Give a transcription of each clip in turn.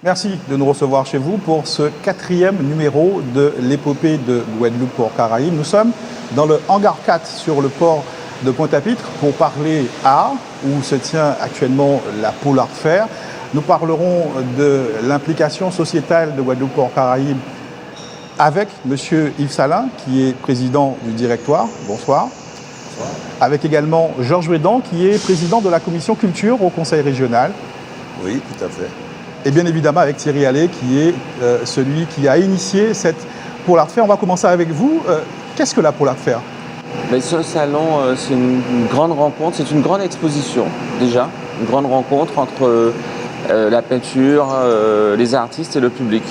Merci de nous recevoir chez vous pour ce 4e numéro de l'épopée de Guadeloupe Port Caraïbes. Nous sommes dans le hangar 4 sur le port de Pointe-à-Pitre pour parler art, où se tient actuellement la Pool Art Fair. Nous parlerons de l'implication sociétale de Guadeloupe Port Caraïbes avec M. Yves Salin, qui est président du directoire. Bonsoir. Bonsoir. Avec également Georges Bédan, qui est président de la commission culture au Conseil régional. Oui, tout à fait. Et bien évidemment avec Thierry Allais, qui est celui qui a initié cette Pool Art Fair. On va commencer avec vous. Qu'est-ce que la Pool Art Fair ? Ce salon, c'est une grande rencontre, c'est une grande exposition déjà, une grande rencontre entre la peinture, les artistes et le public.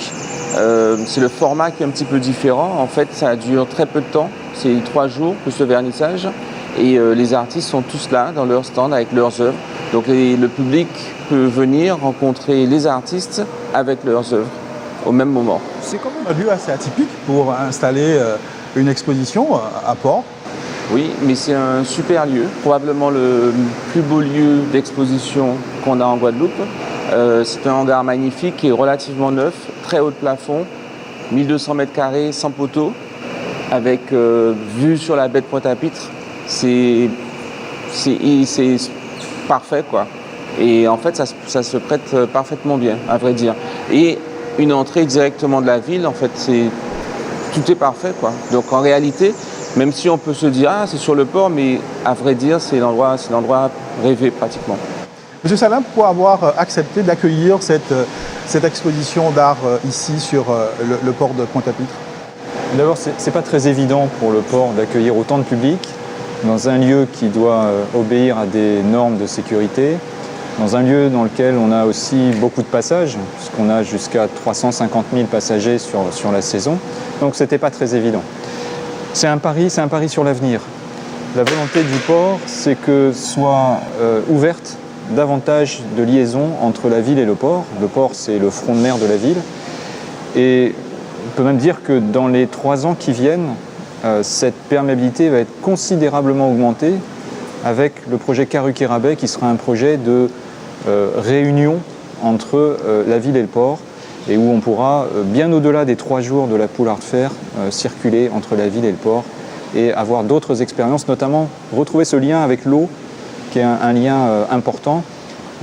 C'est le format qui est un petit peu différent. En fait, ça dure très peu de temps, c'est 3 jours plus le vernissage. Et les artistes sont tous là dans leur stand avec leurs œuvres. Donc le public peut venir rencontrer les artistes avec leurs œuvres au même moment. C'est quand même un lieu assez atypique pour installer une exposition à Port. Oui, mais c'est un super lieu, probablement le plus beau lieu d'exposition qu'on a en Guadeloupe. C'est un hangar magnifique qui est relativement neuf, très haut de plafond, 1200 mètres carrés sans poteau, avec vue sur la baie de Pointe-à-Pitre. C'est parfait, quoi. Et en fait, ça se prête parfaitement bien, à vrai dire. Et une entrée directement de la ville, en fait, tout est parfait, quoi. Donc en réalité, même si on peut se dire, ah, c'est sur le port, mais à vrai dire, c'est l'endroit rêvé pratiquement. Monsieur Salin, pourquoi avoir accepté d'accueillir cette exposition d'art ici sur le port de Pointe-à-Pitre ? D'abord, c'est pas très évident pour le port d'accueillir autant de public dans un lieu qui doit obéir à des normes de sécurité, dans un lieu dans lequel on a aussi beaucoup de passages, puisqu'on a jusqu'à 350 000 passagers sur la saison. Donc c'était pas très évident. C'est un pari sur l'avenir. La volonté du port, c'est que soit ouverte davantage de liaisons entre la ville et le port. Le port, c'est le front de mer de la ville. Et on peut même dire que dans les 3 ans qui viennent, cette perméabilité va être considérablement augmentée avec le projet Caru-Kirabet, qui sera un projet de réunion entre la ville et le port, et où on pourra, bien au-delà des 3 jours de la Pool Art Fair, circuler entre la ville et le port et avoir d'autres expériences, notamment retrouver ce lien avec l'eau, qui est un lien important.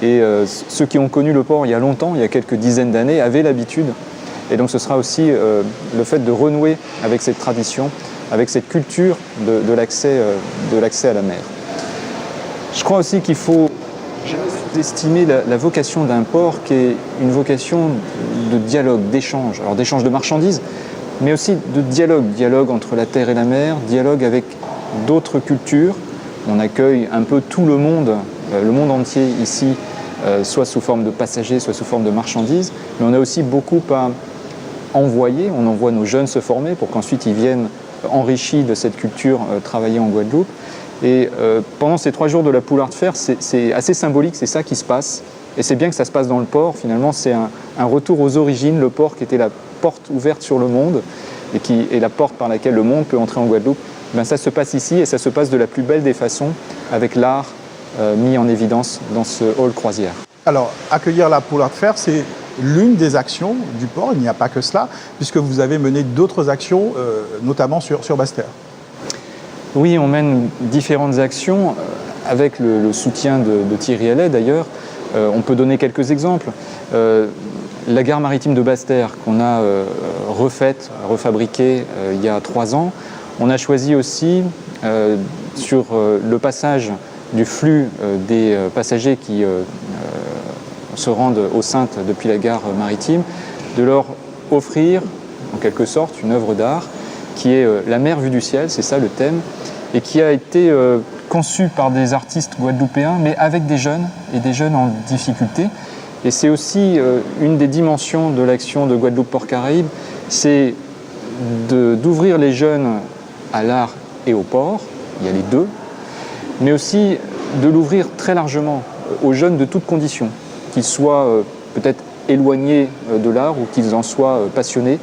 Et ceux qui ont connu le port il y a longtemps, il y a quelques dizaines d'années, avaient l'habitude. Et donc ce sera aussi le fait de renouer avec cette tradition, avec cette culture de l'accès à la mer. Je crois aussi qu'il faut estimer la vocation d'un port qui est une vocation de dialogue, d'échange. Alors d'échange de marchandises, mais aussi de dialogue entre la terre et la mer, dialogue avec d'autres cultures. On accueille un peu tout le monde entier ici, soit sous forme de passagers, soit sous forme de marchandises. Mais on a aussi beaucoup à envoyer. On envoie nos jeunes se former pour qu'ensuite ils viennent enrichis de cette culture travailler en Guadeloupe. Et pendant ces 3 jours de la Pool Art Fair, c'est assez symbolique, c'est ça qui se passe. Et c'est bien que ça se passe dans le port. Finalement, c'est un retour aux origines, le port qui était la porte ouverte sur le monde et qui est la porte par laquelle le monde peut entrer en Guadeloupe. Ben, ça se passe ici et ça se passe de la plus belle des façons avec l'art mis en évidence dans ce hall croisière. Alors, accueillir la Pool Art Fair, c'est l'une des actions du port. Il n'y a pas que cela, puisque vous avez mené d'autres actions, notamment sur Basse-Terre. Oui, on mène différentes actions avec le soutien de Thierry Allais d'ailleurs. On peut donner quelques exemples. La gare maritime de Basse-Terre qu'on a refabriquée il y a 3 ans. On a choisi aussi sur le passage du flux des passagers qui se rendent aux Saintes depuis la gare maritime, de leur offrir en quelque sorte une œuvre d'art qui est la mer vue du ciel, c'est ça le thème, et qui a été conçue par des artistes guadeloupéens, mais avec des jeunes, et des jeunes en difficulté. Et c'est aussi une des dimensions de l'action de Guadeloupe Port Caraïbes, c'est d'ouvrir les jeunes à l'art et au port, il y a les deux, mais aussi de l'ouvrir très largement aux jeunes de toutes conditions, qu'ils soient peut-être éloignés de l'art ou qu'ils en soient passionnés.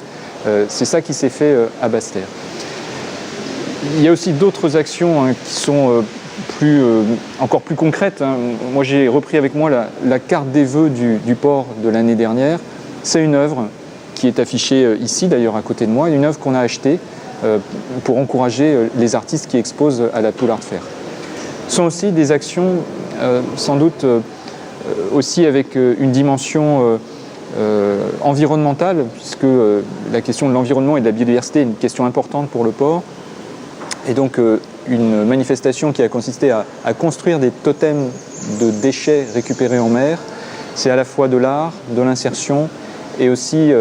C'est ça qui s'est fait à Basse-Terre. Il y a aussi d'autres actions qui sont encore plus concrètes. Moi, j'ai repris avec moi la carte des vœux du port de l'année dernière. C'est une œuvre qui est affichée ici, d'ailleurs à côté de moi, une œuvre qu'on a achetée pour encourager les artistes qui exposent à la Pool Art Fair. Ce sont aussi des actions, sans doute aussi avec une dimension environnementale, puisque la question de l'environnement et de la biodiversité est une question importante pour le port. Et donc une manifestation qui a consisté à construire des totems de déchets récupérés en mer, c'est à la fois de l'art, de l'insertion et aussi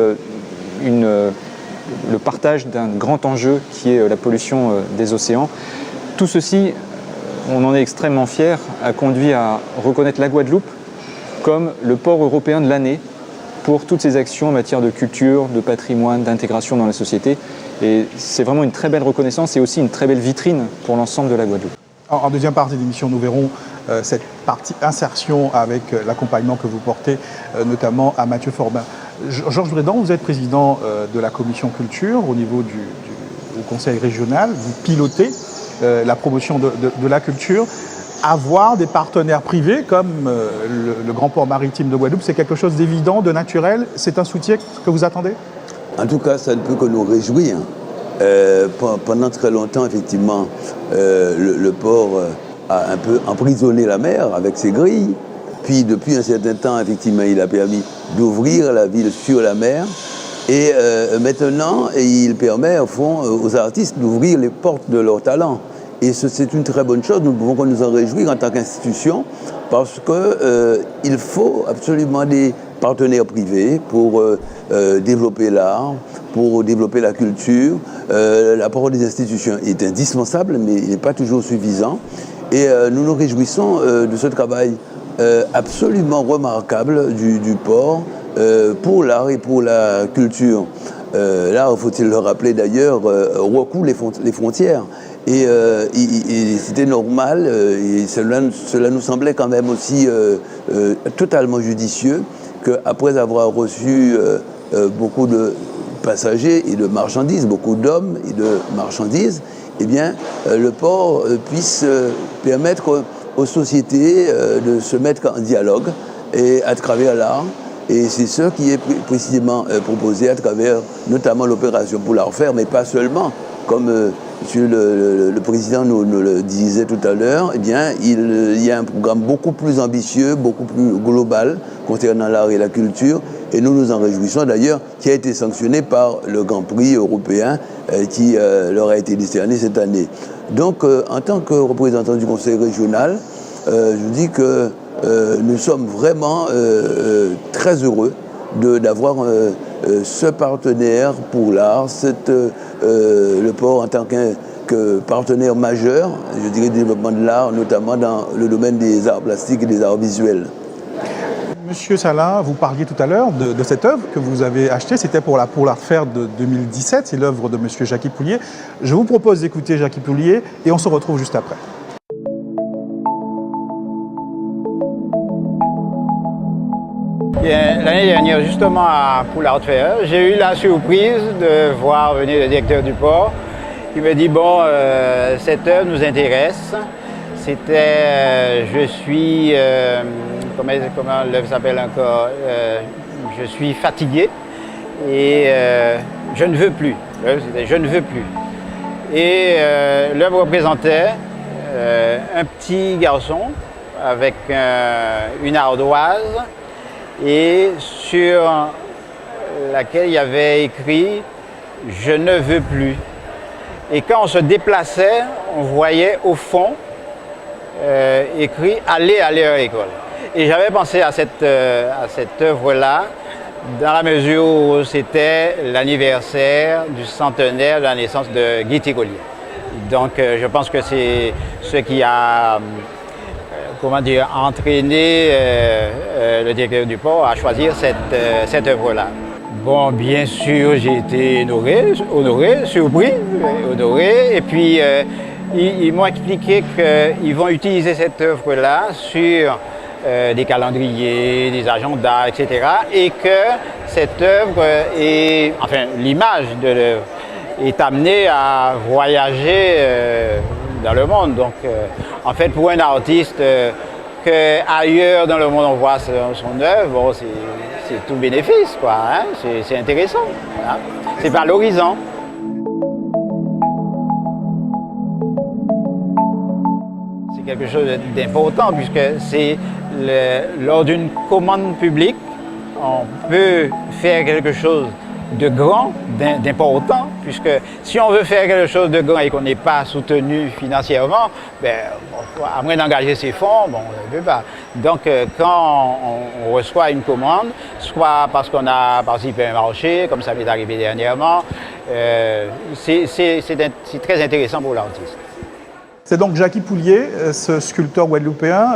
le partage d'un grand enjeu qui est la pollution des océans. Tout ceci, on en est extrêmement fiers, a conduit à reconnaître la Guadeloupe comme le port européen de l'année pour toutes ces actions en matière de culture, de patrimoine, d'intégration dans la société. Et c'est vraiment une très belle reconnaissance et aussi une très belle vitrine pour l'ensemble de la Guadeloupe. En deuxième partie de l'émission, nous verrons cette partie insertion avec l'accompagnement que vous portez, notamment à Mathieu Forbin. Georges Brédan, vous êtes président de la commission culture au niveau du conseil régional. Vous pilotez la promotion de la culture. Avoir des partenaires privés comme le Grand Port Maritime de Guadeloupe, c'est quelque chose d'évident, de naturel. C'est un soutien que vous attendez? En tout cas, ça ne peut que nous réjouir. Pendant très longtemps, effectivement, le port a un peu emprisonné la mer avec ses grilles. Puis, depuis un certain temps, effectivement, il a permis d'ouvrir la ville sur la mer. Et maintenant, il permet, au fond, aux artistes d'ouvrir les portes de leur talent. Et c'est une très bonne chose, nous ne pouvons que nous en réjouir en tant qu'institution, parce qu'il faut absolument des partenaires privés pour développer l'art, pour développer la culture. L'apport des institutions est indispensable, mais il n'est pas toujours suffisant. Et nous nous réjouissons de ce travail absolument remarquable du port pour l'art et pour la culture. L'art, faut-il le rappeler d'ailleurs, recouvre les frontières. Et c'était normal, et cela nous semblait quand même aussi totalement judicieux, qu'après avoir reçu beaucoup de passagers et de marchandises, beaucoup d'hommes et de marchandises, eh bien, le port puisse permettre aux sociétés de se mettre en dialogue et à travers l'art. Et c'est ce qui est précisément proposé à travers notamment l'opération Pool Art Fair, mais pas seulement, comme Monsieur le Président nous le disait tout à l'heure, eh bien, il y a un programme beaucoup plus ambitieux, beaucoup plus global concernant l'art et la culture. Et nous nous en réjouissons d'ailleurs, qui a été sanctionné par le Grand Prix européen qui leur a été décerné cette année. Donc, en tant que représentant du Conseil régional, je dis que nous sommes vraiment très heureux d'avoir ce partenaire pour l'art, le port en tant que partenaire majeur, je dirais, du développement de l'art, notamment dans le domaine des arts plastiques et des arts visuels. Monsieur Salin, vous parliez tout à l'heure de cette œuvre que vous avez achetée, c'était pour la Pool Art Fair de 2017, c'est l'œuvre de monsieur Jackie Poulier. Je vous propose d'écouter Jackie Poulier et on se retrouve juste après. L'année dernière, justement à Pool Art Fair, j'ai eu la surprise de voir venir le directeur du port qui me dit « Bon, cette œuvre nous intéresse. C'était je suis, comment l'œuvre s'appelle encore, je suis fatigué et je ne veux plus. L'œuvre c'était je ne veux plus. Et l'œuvre représentait un petit garçon avec une ardoise et sur laquelle il y avait écrit « Je ne veux plus ». Et quand on se déplaçait, on voyait au fond écrit « Allez à l'école ». Et j'avais pensé à cette œuvre-là, dans la mesure où c'était l'anniversaire du centenaire de la naissance de Guy Tigolier. Donc je pense que c'est ce qui a entraîné le directeur du port à choisir cette œuvre-là. Bon, bien sûr, j'ai été honoré, surpris, honoré. Et puis, ils m'ont expliqué qu'ils vont utiliser cette œuvre-là sur des calendriers, des agendas, etc. Et que cette œuvre l'image de l'œuvre est amenée à voyager dans le monde. Donc, en fait, pour un artiste, qu'ailleurs dans le monde on voit son œuvre, bon, c'est tout bénéfice, quoi. Hein? C'est intéressant. Hein? C'est valorisant. C'est quelque chose d'important puisque c'est lors d'une commande publique, on peut faire quelque chose de grand, d'important, puisque si on veut faire quelque chose de grand et qu'on n'est pas soutenu financièrement, à moins d'engager ses fonds, bon, on ne peut pas. Donc, quand on reçoit une commande, soit parce qu'on a participé à un marché, comme ça m'est arrivé dernièrement, c'est très intéressant pour l'artiste. C'est donc Jackie Poulier, ce sculpteur guadeloupéen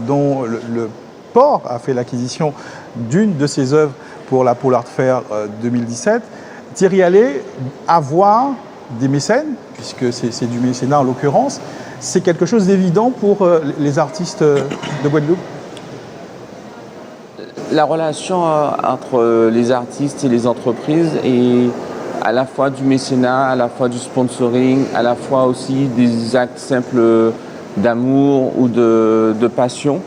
dont le port a fait l'acquisition d'une de ses œuvres pour la Pôle Art Fair 2017. Thierry Allais, avoir des mécènes, puisque c'est du mécénat en l'occurrence, c'est quelque chose d'évident pour les artistes de Guadeloupe? La relation entre les artistes et les entreprises est à la fois du mécénat, à la fois du sponsoring, à la fois aussi des actes simples d'amour ou de passion.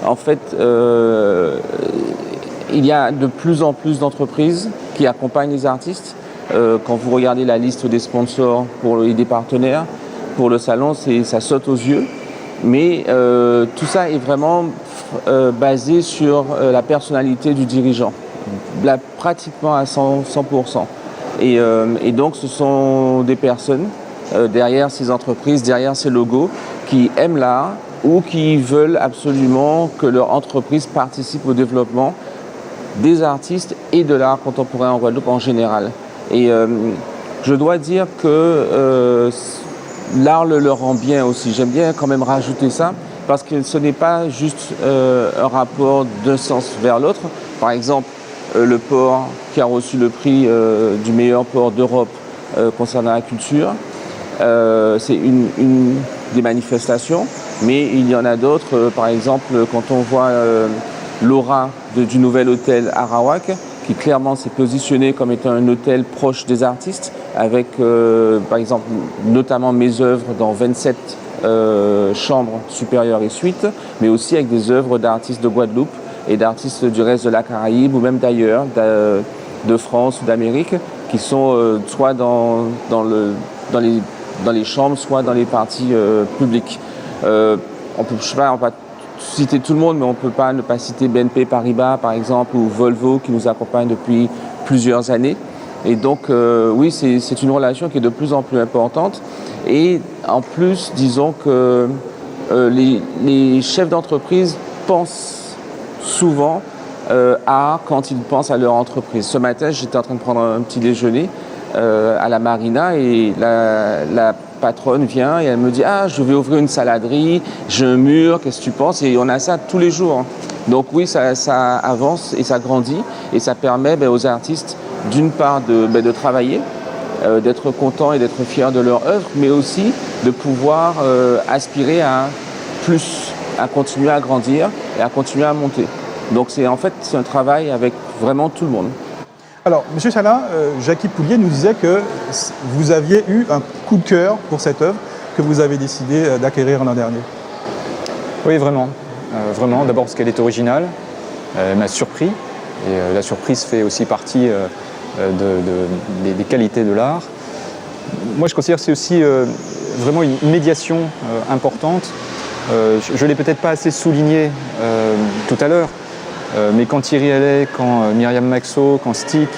En fait, il y a de plus en plus d'entreprises qui accompagnent les artistes. Quand vous regardez la liste des sponsors et des partenaires pour le salon, ça saute aux yeux. Mais tout ça est vraiment basé sur la personnalité du dirigeant, pratiquement à 100%. Et donc ce sont des personnes derrière ces entreprises, derrière ces logos, qui aiment l'art ou qui veulent absolument que leur entreprise participe au développement des artistes et de l'art contemporain en Guadeloupe en général. Et je dois dire que l'art le rend bien aussi. J'aime bien quand même rajouter ça, parce que ce n'est pas juste un rapport d'un sens vers l'autre. Par exemple, le port qui a reçu le prix du meilleur port d'Europe concernant la culture, c'est une des manifestations, mais il y en a d'autres. Par exemple, quand on voit l'aura du nouvel hôtel Arawak, qui clairement s'est positionné comme étant un hôtel proche des artistes, avec par exemple notamment mes œuvres dans 27 chambres supérieures et suites, mais aussi avec des œuvres d'artistes de Guadeloupe et d'artistes du reste de la Caraïbe ou même d'ailleurs, de France ou d'Amérique, qui sont soit dans les chambres, soit dans les parties publiques. On peut pas citer tout le monde, mais on ne peut pas ne pas citer BNP Paribas, par exemple, ou Volvo, qui nous accompagne depuis plusieurs années. Et donc, oui, c'est une relation qui est de plus en plus importante. Et en plus, disons que les chefs d'entreprise pensent souvent quand ils pensent à leur entreprise. Ce matin, j'étais en train de prendre un petit déjeuner à la marina et la patronne vient et elle me dit « Ah, je vais ouvrir une saladerie, j'ai un mur, qu'est-ce que tu penses ?» Et on a ça tous les jours. Donc oui, ça avance et ça grandit et ça permet aux artistes d'une part de travailler, d'être contents et d'être fiers de leur œuvre, mais aussi de pouvoir aspirer à plus, à continuer à grandir et à continuer à monter. Donc c'est un travail avec vraiment tout le monde. Alors, M. Salin, Jackie Poulier nous disait que vous aviez eu un coup de cœur pour cette œuvre que vous avez décidé d'acquérir l'an dernier. Oui, vraiment. Vraiment, d'abord parce qu'elle est originale, elle m'a surpris, et la surprise fait aussi partie des qualités de l'art. Moi, je considère que c'est aussi vraiment une médiation importante. Je ne l'ai peut-être pas assez souligné tout à l'heure, mais quand Thierry Allais, quand Myriam Maxot, quand Stick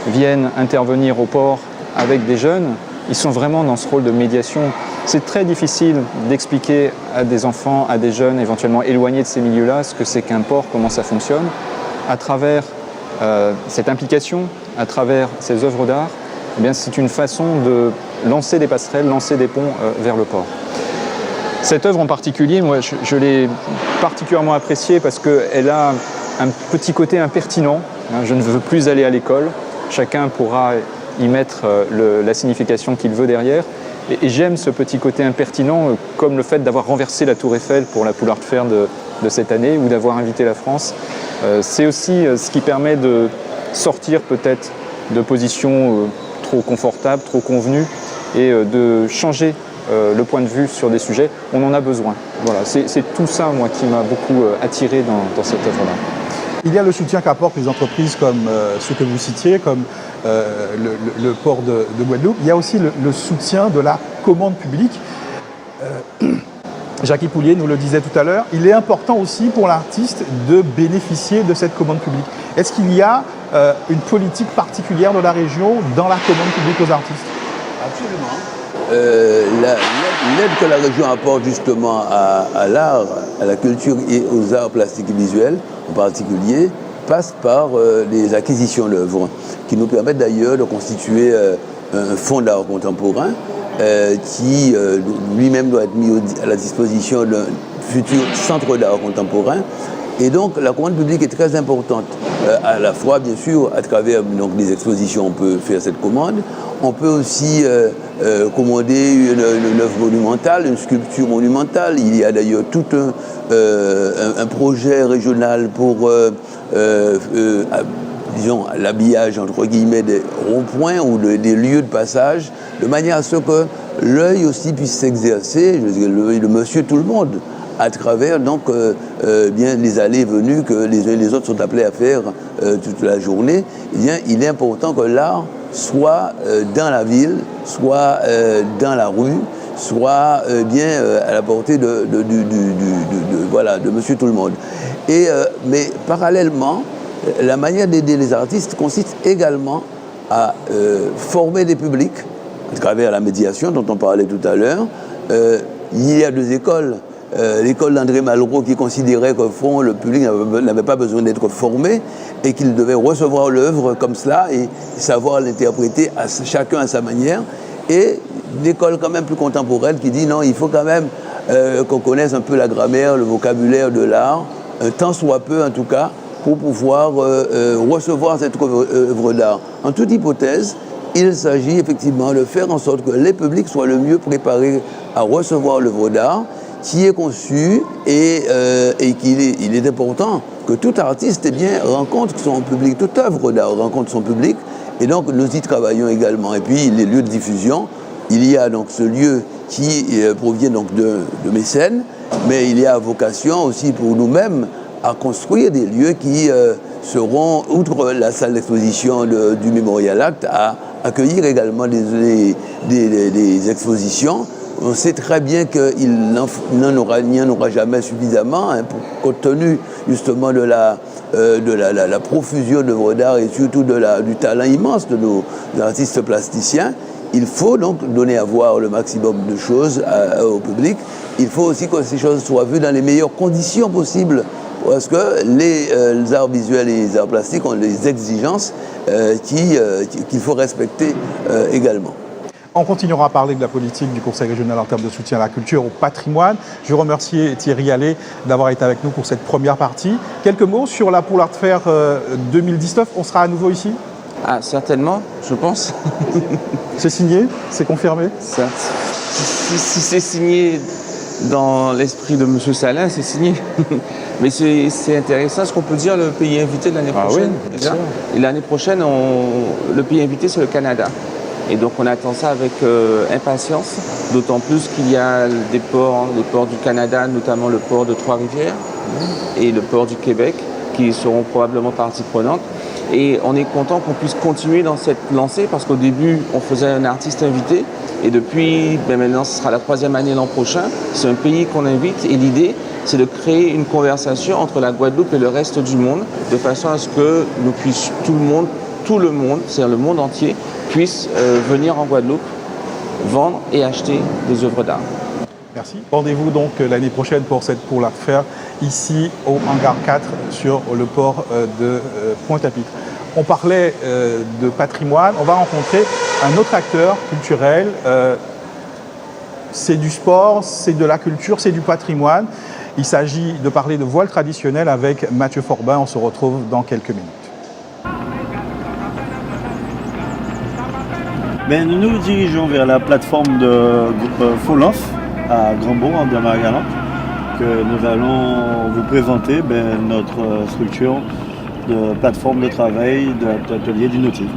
viennent intervenir au port avec des jeunes, ils sont vraiment dans ce rôle de médiation. C'est très difficile d'expliquer à des enfants, à des jeunes éventuellement éloignés de ces milieux-là, ce que c'est qu'un port, comment ça fonctionne. À travers cette implication, à travers ces œuvres d'art, eh bien, c'est une façon de lancer des passerelles, lancer des ponts vers le port. Cette œuvre en particulier, moi, je l'ai particulièrement appréciée parce qu'elle a un petit côté impertinent. Je ne veux plus aller à l'école. Chacun pourra y mettre la signification qu'il veut derrière. Et j'aime ce petit côté impertinent, comme le fait d'avoir renversé la Tour Eiffel pour la Pôle Art Fair de cette année ou d'avoir invité la France. C'est aussi ce qui permet de sortir peut-être de positions trop confortables, trop convenues et de changer le point de vue sur des sujets. On en a besoin. Voilà, c'est tout ça, moi, qui m'a beaucoup attiré dans cette œuvre-là. Il y a le soutien qu'apportent les entreprises comme ceux que vous citiez, comme le port de Guadeloupe. Il y a aussi le soutien de la commande publique. Jackie Poulier nous le disait tout à l'heure, il est important aussi pour l'artiste de bénéficier de cette commande publique. Est-ce qu'il y a une politique particulière de la région dans la commande publique aux artistes? Absolument. L'aide que la région apporte justement à l'art, à la culture et aux arts plastiques et visuels en particulier, passe par les acquisitions d'œuvres, qui nous permettent d'ailleurs de constituer un fonds d'art contemporain qui lui-même doit être mis à la disposition d'un futur centre d'art contemporain. Et donc la commande publique est très importante, à la fois bien sûr à travers donc, les expositions on peut faire cette commande, on peut aussi commander une œuvre monumentale, une sculpture monumentale. Il y a d'ailleurs tout un projet régional pour disons, l'habillage entre guillemets des ronds-points ou des lieux de passage, de manière à ce que l'œil aussi puisse s'exercer, je veux dire, le monsieur tout le monde, à travers donc bien les allées et venues que les uns et les autres sont appelés à faire toute la journée. Eh bien, il est important que l'art soit dans la ville, soit dans la rue, soit bien à la portée de monsieur tout le monde. Mais parallèlement, la manière d'aider les artistes consiste également à former des publics à travers la médiation dont on parlait tout à l'heure. Il y a 2 écoles. L'école d'André Malraux qui considérait qu'au fond le public n'avait pas besoin d'être formé et qu'il devait recevoir l'œuvre comme cela et savoir l'interpréter chacun à sa manière. Et l'école quand même plus contemporaine qui dit non, il faut quand même qu'on connaisse un peu la grammaire, le vocabulaire de l'art, tant soit peu en tout cas, pour pouvoir recevoir cette œuvre d'art. En toute hypothèse, il s'agit effectivement de faire en sorte que les publics soient le mieux préparés à recevoir l'œuvre d'art qui est conçue et il est important que tout artiste rencontre son public, toute œuvre d'art rencontre son public. Et donc nous y travaillons également. Et puis les lieux de diffusion, il y a donc ce lieu qui provient donc de mécènes, mais il y a vocation aussi pour nous-mêmes à construire des lieux qui seront, outre la salle d'exposition du Memorial Act, à accueillir également des expositions. On sait très bien qu'il n'y en aura jamais suffisamment, compte tenu justement de la profusion d'œuvres d'art et surtout du talent immense de nos artistes plasticiens. Il faut donc donner à voir le maximum de choses au public. Il faut aussi que ces choses soient vues dans les meilleures conditions possibles, parce que les arts visuels et les arts plastiques ont des exigences qu'il faut respecter également. On continuera à parler de la politique du Conseil régional en termes de soutien à la culture, au patrimoine. Je remercie Thierry Allais d'avoir été avec nous pour cette première partie. Quelques mots sur la Pool Art Fair 2019. On sera à nouveau ici? Ah, certainement, je pense. C'est signé? C'est confirmé? Si c'est signé dans l'esprit de M. Salin, c'est signé. Mais c'est intéressant ce qu'on peut dire, le pays invité de l'année prochaine. Oui, déjà. Et l'année prochaine, le pays invité, c'est le Canada. Et donc on attend ça avec impatience, d'autant plus qu'il y a les ports du Canada, notamment le port de Trois-Rivières et le port du Québec, qui seront probablement partie prenante. Et on est content qu'on puisse continuer dans cette lancée, parce qu'au début, on faisait un artiste invité, et depuis, maintenant, ce sera la 3e année l'an prochain. C'est un pays qu'on invite, et l'idée, c'est de créer une conversation entre la Guadeloupe et le reste du monde, de façon à ce que nous puissions, tout le monde, c'est-à-dire le monde entier, puisse venir en Guadeloupe, vendre et acheter des œuvres d'art. Merci. Rendez-vous donc l'année prochaine pour cette Pool Art Fair ici au hangar 4 sur le port de Pointe-à-Pitre. On parlait de patrimoine, on va rencontrer un autre acteur culturel. C'est du sport, c'est de la culture, c'est du patrimoine. Il s'agit de parler de voile traditionnel avec Mathieu Forbin. On se retrouve dans quelques minutes. Nous nous dirigeons vers la plateforme de Folanf à Grandbourg, en Marne-et-Galante, que nous allons vous présenter notre structure de plateforme de travail d'atelier du nautique.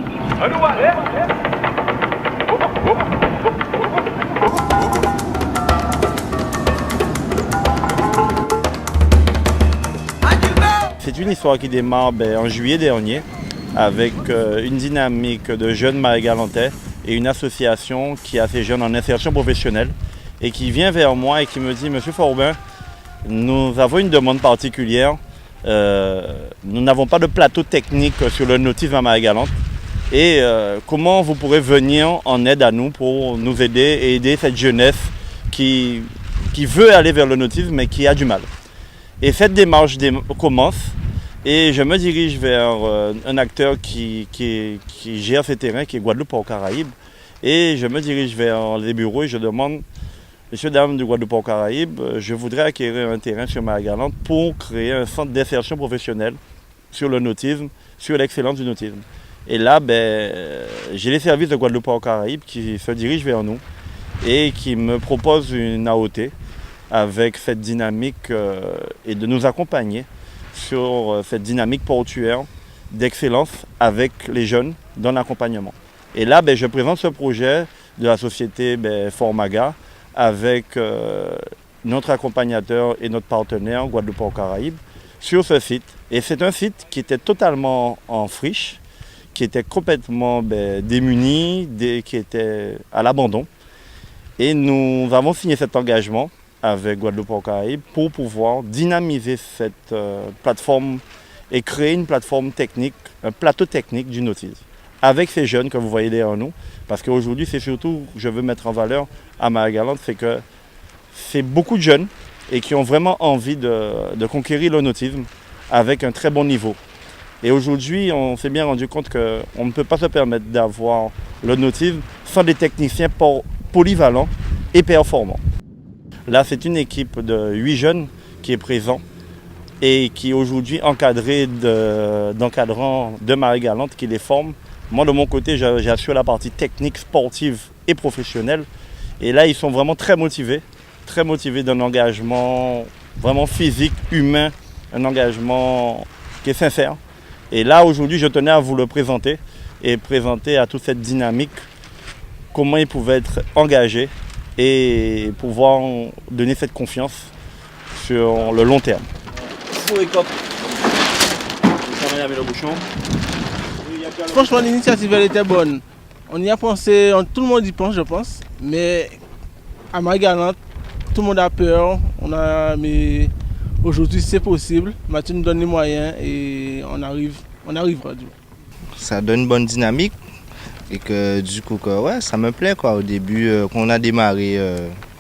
c'est une histoire qui démarre en juillet dernier avec une dynamique de jeunes Marie-Galantais et une association qui a ces jeunes en insertion professionnelle et qui vient vers moi et qui me dit « Monsieur Forbin, nous avons une demande particulière. Nous n'avons pas de plateau technique sur le nautisme à Marie-Galante. Et comment vous pourrez venir en aide à nous pour nous aider et aider cette jeunesse qui veut aller vers le nautisme mais qui a du mal. » Et cette démarche commence et je me dirige vers un acteur qui gère ces terrains, qui est Guadeloupe-Port-Caraïbes. Et je me dirige vers les bureaux et je demande « Messieurs, dames du Guadeloupe-Port-Caraïbes, je voudrais acquérir un terrain sur Marie-Galante pour créer un centre d'insertion professionnelle sur le nautisme, sur l'excellence du nautisme. » Et là, j'ai les services de Guadeloupe-Port-Caraïbes qui se dirigent vers nous et qui me proposent une AOT avec cette dynamique et de nous accompagner sur cette dynamique portuaire d'excellence avec les jeunes dans l'accompagnement. Et là, je présente ce projet de la société Formaga avec notre accompagnateur et notre partenaire Guadeloupe-Port-Caraïbes sur ce site. Et c'est un site qui était totalement en friche, qui était complètement démuni, qui était à l'abandon. Et nous avons signé cet engagement avec Guadeloupe-Port-Caraïbes pour pouvoir dynamiser cette plateforme et créer une plateforme technique, un plateau technique du nautisme avec ces jeunes que vous voyez derrière nous. Parce qu'aujourd'hui, c'est surtout, je veux mettre en valeur à Marie-Galante, c'est que c'est beaucoup de jeunes et qui ont vraiment envie de conquérir le nautisme avec un très bon niveau. Et aujourd'hui, on s'est bien rendu compte qu'on ne peut pas se permettre d'avoir le nautisme sans des techniciens polyvalents et performants. Là, c'est une équipe de 8 jeunes qui est présente et qui est aujourd'hui encadrée d'encadrants de Marie-Galante qui les forment. Moi, de mon côté, j'assure la partie technique, sportive et professionnelle. Et là, ils sont vraiment très motivés d'un engagement vraiment physique, humain, un engagement qui est sincère. Et là, aujourd'hui, je tenais à vous le présenter et présenter à toute cette dynamique comment ils pouvaient être engagés et pouvoir donner cette confiance sur le long terme. Franchement, l'initiative elle était bonne. On y a pensé, tout le monde y pense, je pense. Mais à Marie-Galante, tout le monde a peur. Mais aujourd'hui, c'est possible. Mathieu nous donne les moyens et on arrivera. Ça donne une bonne dynamique et que du coup, ouais, ça me plaît quoi. Au début, quand on a démarré,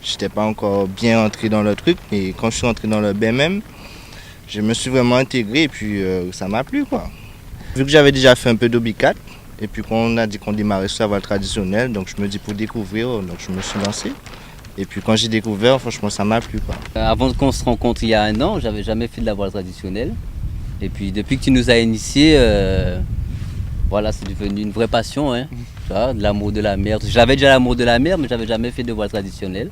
j'étais pas encore bien entré dans le truc, mais quand je suis entré dans le bain même, je me suis vraiment intégré et puis ça m'a plu quoi. Vu que j'avais déjà fait un peu d'Obicat, et puis qu'on a dit qu'on démarrait sur la voile traditionnelle, donc je me dis pour découvrir, donc je me suis lancé. Et puis quand j'ai découvert, franchement, ça m'a plu quoi. Avant qu'on se rencontre il y a 1 an, j'avais jamais fait de la voile traditionnelle. Et puis depuis que tu nous as initiés, voilà, c'est devenu une vraie passion, hein. Tu vois, de l'amour de la mer. J'avais déjà l'amour de la mer, mais j'avais jamais fait de voile traditionnelle.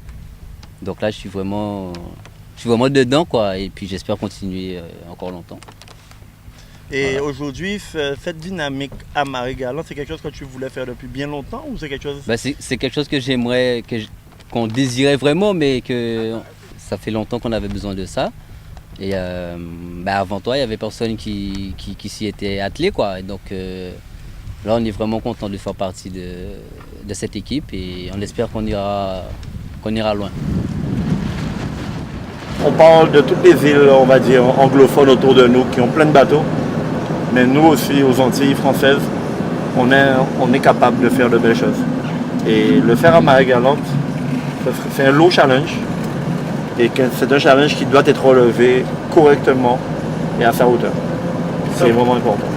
Donc là, je suis vraiment dedans quoi. Et puis j'espère continuer encore longtemps. Et voilà. Aujourd'hui, cette dynamique à Marie-Galante, c'est quelque chose que tu voulais faire depuis bien longtemps ou c'est quelque chose... C'est quelque chose que j'aimerais, qu'on désirait vraiment, mais que ça fait longtemps qu'on avait besoin de ça. Et avant toi, il n'y avait personne qui s'y était attelé, quoi. Et donc là, on est vraiment content de faire partie de cette équipe et on espère qu'on ira loin. On parle de toutes les îles, on va dire, anglophones autour de nous qui ont plein de bateaux. Mais nous aussi, aux Antilles françaises, on est capable de faire de belles choses. Et le faire à Marie-Galante, c'est un lourd challenge. Et c'est un challenge qui doit être relevé correctement et à sa hauteur. C'est vraiment important.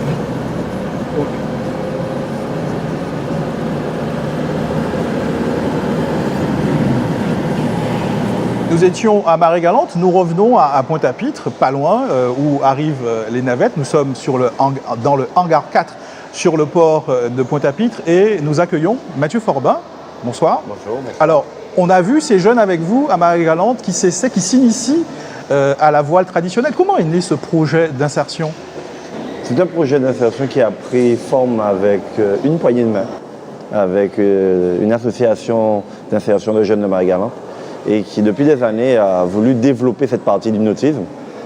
Nous étions à Marie-Galante, nous revenons à Pointe-à-Pitre, pas loin, où arrivent les navettes. Nous sommes dans le hangar 4 sur le port de Pointe-à-Pitre et nous accueillons Mathieu Forbin. Bonsoir. Bonjour. Alors, on a vu ces jeunes avec vous à Marie-Galante qui s'initient à la voile traditionnelle. Comment est né ce projet d'insertion? C'est un projet d'insertion qui a pris forme avec une poignée de main, avec une association d'insertion de jeunes de Marie-Galante et qui depuis des années a voulu développer cette partie du nautisme,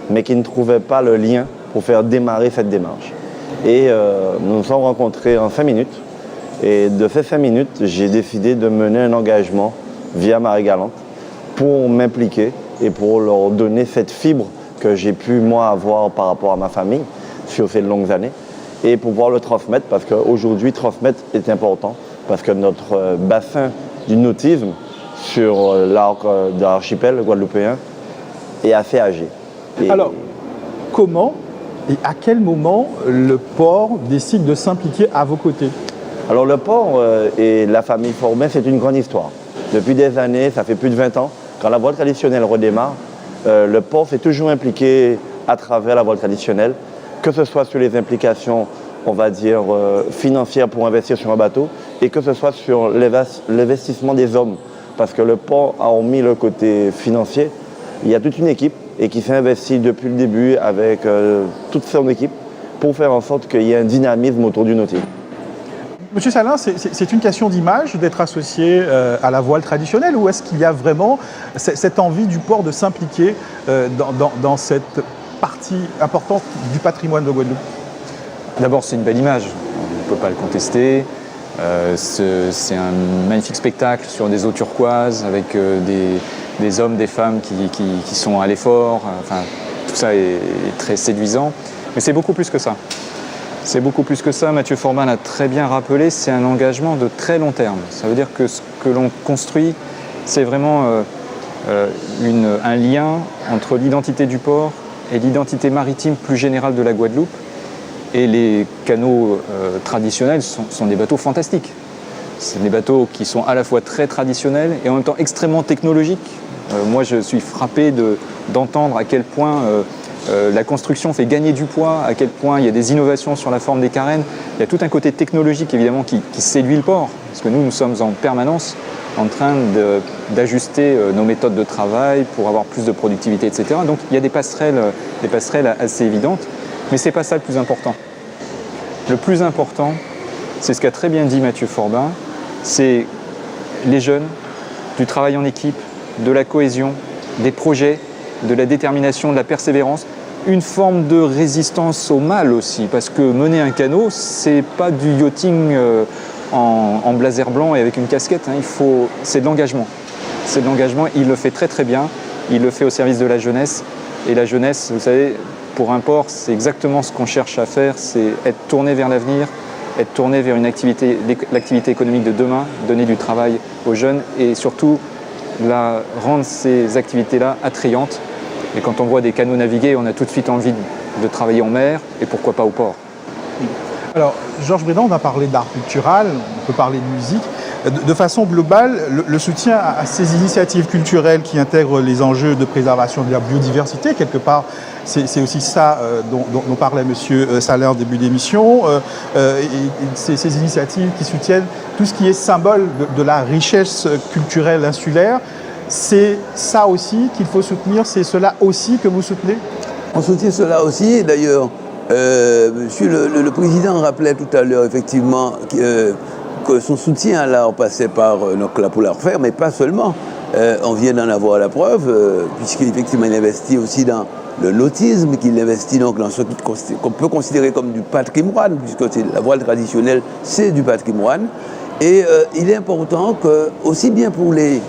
mais qui ne trouvait pas le lien pour faire démarrer cette démarche. Et nous nous sommes rencontrés en 5 minutes. Et de ces 5 minutes, j'ai décidé de mener un engagement via Marie-Galante pour m'impliquer et pour leur donner cette fibre que j'ai pu, moi, avoir par rapport à ma famille sur ces longues années et pouvoir le transmettre parce qu'aujourd'hui, transmettre est important parce que notre bassin du nautisme sur l'arc de l'archipel guadeloupéen est assez âgé. Alors, comment et à quel moment le port décide de s'impliquer à vos côtés? Alors le port et la famille Forbin, c'est une grande histoire. Depuis des années, ça fait plus de 20 ans, quand la voile traditionnelle redémarre, le port s'est toujours impliqué à travers la voile traditionnelle, que ce soit sur les implications, on va dire, financières pour investir sur un bateau, et que ce soit sur l'investissement des hommes. Parce que le port a omis le côté financier. Il y a toute une équipe et qui s'est investie depuis le début avec toute son équipe pour faire en sorte qu'il y ait un dynamisme autour du nautique. Monsieur Salin, c'est une question d'image d'être associé à la voile traditionnelle ou est-ce qu'il y a vraiment cette envie du port de s'impliquer dans cette partie importante du patrimoine de Guadeloupe? D'abord, c'est une belle image, on ne peut pas le contester. C'est un magnifique spectacle sur des eaux turquoises avec des hommes, des femmes qui sont à l'effort. Enfin, tout ça est très séduisant. Mais c'est beaucoup plus que ça. C'est beaucoup plus que ça. Mathieu Forbin l'a très bien rappelé, c'est un engagement de très long terme. Ça veut dire que ce que l'on construit, c'est vraiment un lien entre l'identité du port et l'identité maritime plus générale de la Guadeloupe. Et les canots traditionnels sont des bateaux fantastiques. C'est des bateaux qui sont à la fois très traditionnels et en même temps extrêmement technologiques. Moi, je suis frappé d'entendre à quel point la construction fait gagner du poids, à quel point il y a des innovations sur la forme des carènes. Il y a tout un côté technologique, évidemment, qui séduit le port. Parce que nous sommes en permanence en train d'ajuster nos méthodes de travail pour avoir plus de productivité, etc. Donc, il y a des passerelles assez évidentes. Mais ce n'est pas ça le plus important. Le plus important, c'est ce qu'a très bien dit Mathieu Forbin, c'est les jeunes, du travail en équipe, de la cohésion, des projets, de la détermination, de la persévérance, une forme de résistance au mal aussi, parce que mener un canot, c'est pas du yachting en blazer blanc et avec une casquette, c'est de l'engagement. C'est de l'engagement, il le fait très très bien, il le fait au service de la jeunesse, et la jeunesse, vous savez, pour un port, c'est exactement ce qu'on cherche à faire, c'est être tourné vers l'avenir, être tourné vers l'activité économique de demain, donner du travail aux jeunes et surtout rendre ces activités-là attrayantes. Et quand on voit des canaux naviguer, on a tout de suite envie de travailler en mer et pourquoi pas au port. Alors, Georges Brédan, on a parlé d'art pictural, on peut parler de musique. De façon globale, le soutien à ces initiatives culturelles qui intègrent les enjeux de préservation de la biodiversité, quelque part, c'est aussi ça dont parlait M. Salin en début d'émission, ces initiatives qui soutiennent tout ce qui est symbole de la richesse culturelle insulaire, c'est ça aussi qu'il faut soutenir, c'est cela aussi que vous soutenez? On soutient cela aussi, d'ailleurs. Monsieur le Président rappelait tout à l'heure, effectivement, que son soutien à l'art passait par la pour l'art faire, mais pas seulement. On vient d'en avoir la preuve, puisqu'effectivement il investit aussi dans le nautisme, qu'il investit donc dans ce qu'on peut considérer comme du patrimoine, puisque la voile traditionnelle, c'est du patrimoine. Et il est important que, aussi bien pour les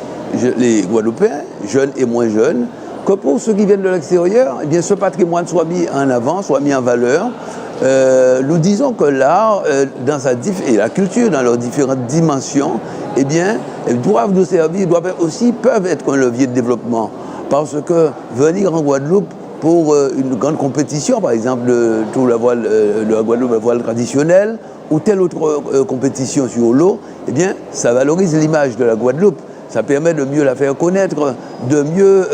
Guadeloupéens, jeunes et moins jeunes, que pour ceux qui viennent de l'extérieur, eh bien, ce patrimoine soit mis en avant, soit mis en valeur. Nous disons que l'art et la culture dans leurs différentes dimensions, eh bien, doivent nous servir, peuvent être un levier de développement. Parce que venir en Guadeloupe pour une grande compétition, par exemple de la Guadeloupe, la voile traditionnelle, ou telle autre compétition sur l'eau, eh bien, ça valorise l'image de la Guadeloupe. Ça permet de mieux la faire connaître, de mieux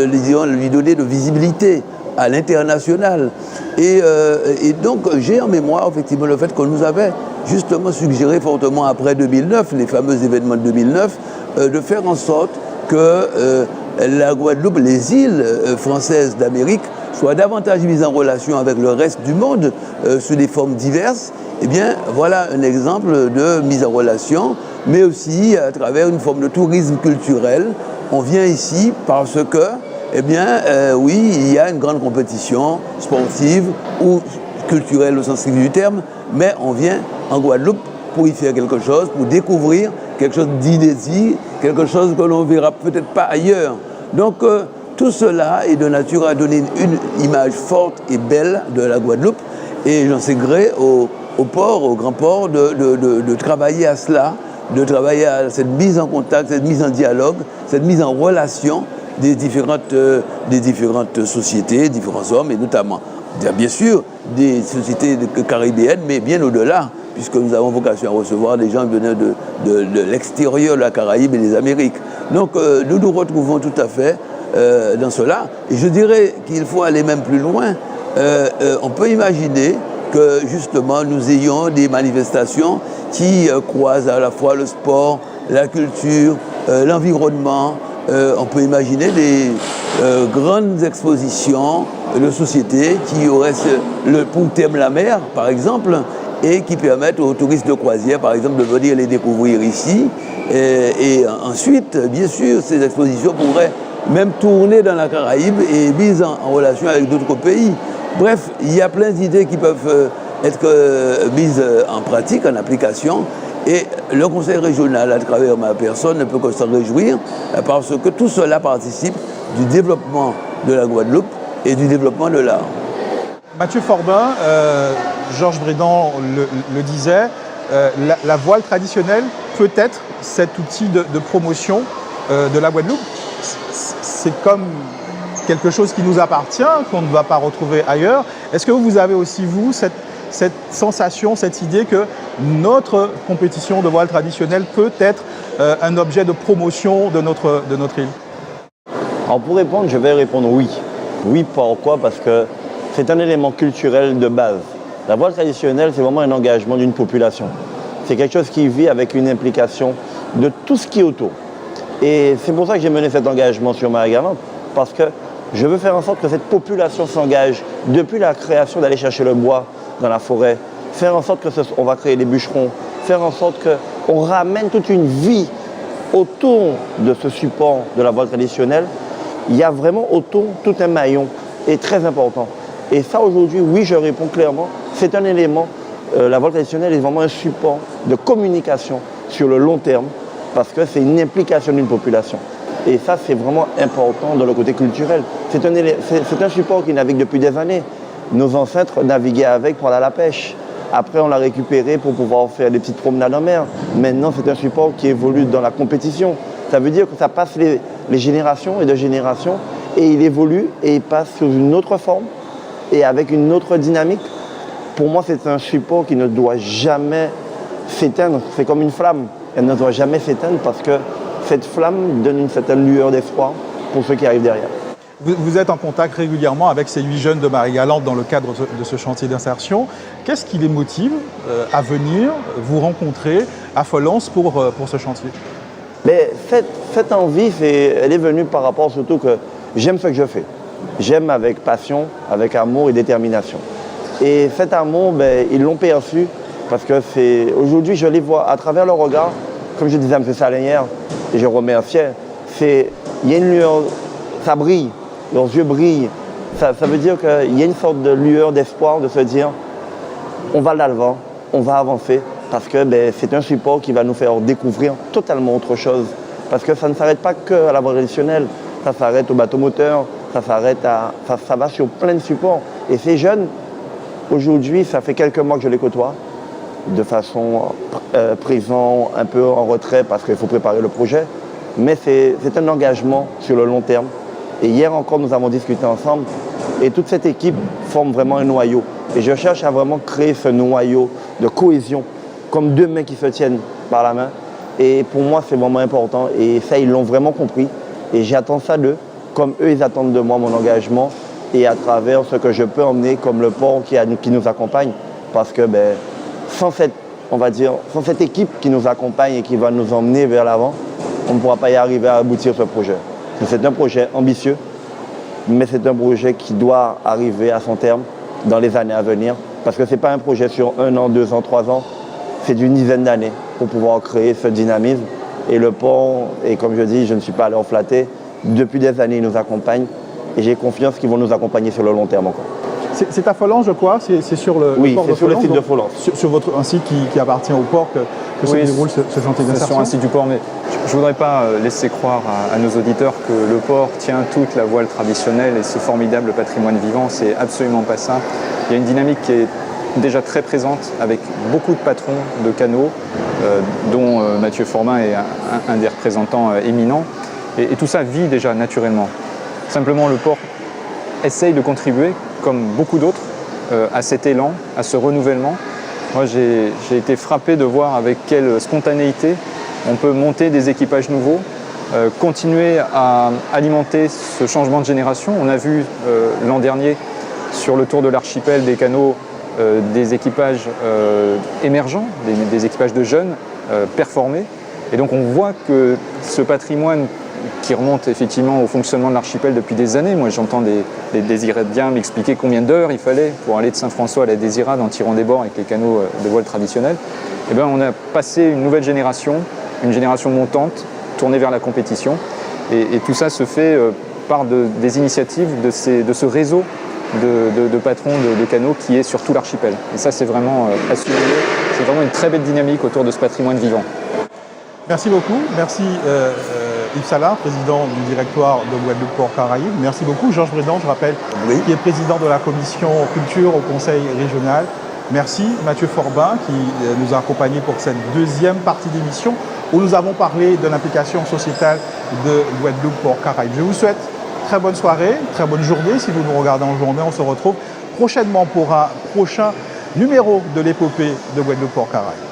lui donner de visibilité à l'international. Et donc, j'ai en mémoire, effectivement, le fait qu'on nous avait justement suggéré fortement après 2009, les fameux événements de 2009, de faire en sorte que la Guadeloupe, les îles françaises d'Amérique, soient davantage mises en relation avec le reste du monde sous des formes diverses. Eh bien, voilà un exemple de mise en relation, mais aussi à travers une forme de tourisme culturel. On vient ici parce que Eh bien, oui, il y a une grande compétition sportive ou culturelle au sens strict du terme, mais on vient en Guadeloupe pour y faire quelque chose, pour découvrir quelque chose d'inédit, quelque chose que l'on ne verra peut-être pas ailleurs. Donc, tout cela est de nature à donner une image forte et belle de la Guadeloupe, et j'en sais gré au port, au grand port, de travailler à cela, de travailler à cette mise en contact, cette mise en dialogue, cette mise en relation des différentes sociétés, différents hommes, et notamment, bien sûr, des sociétés caribéennes, mais bien au-delà, puisque nous avons vocation à recevoir des gens venant de l'extérieur de la Caraïbe et des Amériques. Donc, nous nous retrouvons tout à fait dans cela. Et je dirais qu'il faut aller même plus loin. On peut imaginer que, justement, nous ayons des manifestations qui croisent à la fois le sport, la culture, l'environnement. On peut imaginer des grandes expositions de sociétés qui auraient pour thème la mer, par exemple, et qui permettent aux touristes de croisière, par exemple, de venir les découvrir ici. Et ensuite, bien sûr, ces expositions pourraient même tourner dans la Caraïbe et mises en relation avec d'autres pays. Bref, il y a plein d'idées qui peuvent être mises en pratique, en application. Et le Conseil régional, à travers ma personne, ne peut que s'en réjouir parce que tout cela participe du développement de la Guadeloupe et du développement de l'art. Mathieu Forbin, Georges Brédan le disait, la voile traditionnelle peut être cet outil de promotion de la Guadeloupe. C'est comme quelque chose qui nous appartient, qu'on ne va pas retrouver ailleurs. Est-ce que vous avez aussi, vous, cette sensation, cette idée que notre compétition de voile traditionnelle peut être un objet de promotion de notre île? Alors pour répondre, je vais répondre oui. Oui, pourquoi? Parce que c'est un élément culturel de base. La voile traditionnelle, c'est vraiment un engagement d'une population. C'est quelque chose qui vit avec une implication de tout ce qui est autour. Et c'est pour ça que j'ai mené cet engagement sur Marie-Galante, parce que je veux faire en sorte que cette population s'engage depuis la création d'aller chercher le bois dans la forêt, faire en sorte qu'on va créer des bûcherons, faire en sorte qu'on ramène toute une vie autour de ce support de la voile traditionnelle. Il y a vraiment autour tout un maillon et très important. Et ça aujourd'hui, oui, je réponds clairement, c'est un élément, la voile traditionnelle est vraiment un support de communication sur le long terme, parce que c'est une implication d'une population. Et ça, c'est vraiment important dans le côté culturel. C'est un support qui navigue depuis des années. Nos ancêtres naviguaient avec pour aller à la pêche. Après, on l'a récupéré pour pouvoir faire des petites promenades en mer. Maintenant, c'est un support qui évolue dans la compétition. Ça veut dire que ça passe les générations et de générations, et il évolue et il passe sous une autre forme et avec une autre dynamique. Pour moi, c'est un support qui ne doit jamais s'éteindre. C'est comme une flamme. Elle ne doit jamais s'éteindre parce que cette flamme donne une certaine lueur d'espoir pour ceux qui arrivent derrière. Vous êtes en contact régulièrement avec ces 8 jeunes de Marie-Galante dans le cadre de ce chantier d'insertion. Qu'est-ce qui les motive à venir vous rencontrer à Folens pour ce chantier? Mais cette envie, elle est venue par rapport surtout que j'aime ce que je fais. J'aime avec passion, avec amour et détermination. Et cet amour, ils l'ont perçu parce que aujourd'hui, je les vois à travers leur regard, comme je disais à M. Salin hier, et je remerciais, il y a une lueur, ça brille, leurs yeux brillent. Ça veut dire qu'il y a une sorte de lueur d'espoir de se dire, on va de l'avant, on va avancer, parce que c'est un support qui va nous faire découvrir totalement autre chose. Parce que ça ne s'arrête pas qu'à la voile traditionnelle, ça s'arrête au bateau moteur, ça va sur plein de supports. Et ces jeunes, aujourd'hui, ça fait quelques mois que je les côtoie, de façon présent, un peu en retrait, parce qu'il faut préparer le projet. Mais c'est un engagement sur le long terme. Et hier encore, nous avons discuté ensemble, et toute cette équipe forme vraiment un noyau. Et je cherche à vraiment créer ce noyau de cohésion, comme deux mains qui se tiennent par la main. Et pour moi, c'est vraiment important. Et ça, ils l'ont vraiment compris. Et j'attends ça d'eux, comme eux, ils attendent de moi mon engagement. Et à travers ce que je peux emmener, comme le port qui nous accompagne. Parce que sans cette équipe qui nous accompagne et qui va nous emmener vers l'avant, on ne pourra pas y arriver à aboutir ce projet. C'est un projet ambitieux, mais c'est un projet qui doit arriver à son terme dans les années à venir. Parce que ce n'est pas un projet sur 1 an, 2 ans, 3 ans. C'est d'une dizaine d'années pour pouvoir créer ce dynamisme. Et le port, et comme je dis, je ne suis pas allé en flatter, depuis des années, il nous accompagne. et j'ai confiance qu'ils vont nous accompagner sur le long terme encore. C'est à Folens, je crois, c'est sur le Oui, port c'est de sur le Folens, site de donc, Folens. sur un site qui appartient au port que se Oui, déroule ce chantier C'est d'insertion. sur un site du port, mais je ne voudrais pas laisser croire à nos auditeurs que le port tient toute la voile traditionnelle et ce formidable patrimoine vivant. C'est absolument pas ça. Il y a une dynamique qui est déjà très présente avec beaucoup de patrons de canaux, dont Mathieu Forbin est un des représentants éminents. Et tout ça vit déjà naturellement. Simplement, le port essaye de contribuer, comme beaucoup d'autres, à cet élan, à ce renouvellement. Moi, j'ai été frappé de voir avec quelle spontanéité on peut monter des équipages nouveaux, continuer à alimenter ce changement de génération. On a vu l'an dernier, sur le tour de l'archipel des canaux, des équipages émergents, des équipages de jeunes performés. Et donc on voit que ce patrimoine qui remonte effectivement au fonctionnement de l'archipel depuis des années. Moi, j'entends des Désiradiens m'expliquer combien d'heures il fallait pour aller de Saint-François à la Désirade en tirant des bords avec les canaux de voile traditionnels. Eh bien, on a passé une nouvelle génération, une génération montante, tournée vers la compétition. Et tout ça se fait par des initiatives de ce réseau de patrons de canaux qui est sur tout l'archipel. Et ça, c'est vraiment à souligner. C'est vraiment une très belle dynamique autour de ce patrimoine vivant. Merci beaucoup. Merci Yves Salard, président du directoire de Guadeloupe Port Caraïbes. Merci beaucoup. Georges Brédan, je rappelle, qui est président de la commission culture au Conseil régional. Merci Mathieu Forbin qui nous a accompagnés pour cette deuxième partie d'émission où nous avons parlé de l'implication sociétale de Guadeloupe Port Caraïbes. Je vous souhaite très bonne soirée, très bonne journée. Si vous nous regardez en journée, on se retrouve prochainement pour un prochain numéro de l'épopée de Guadeloupe Port Caraïbes.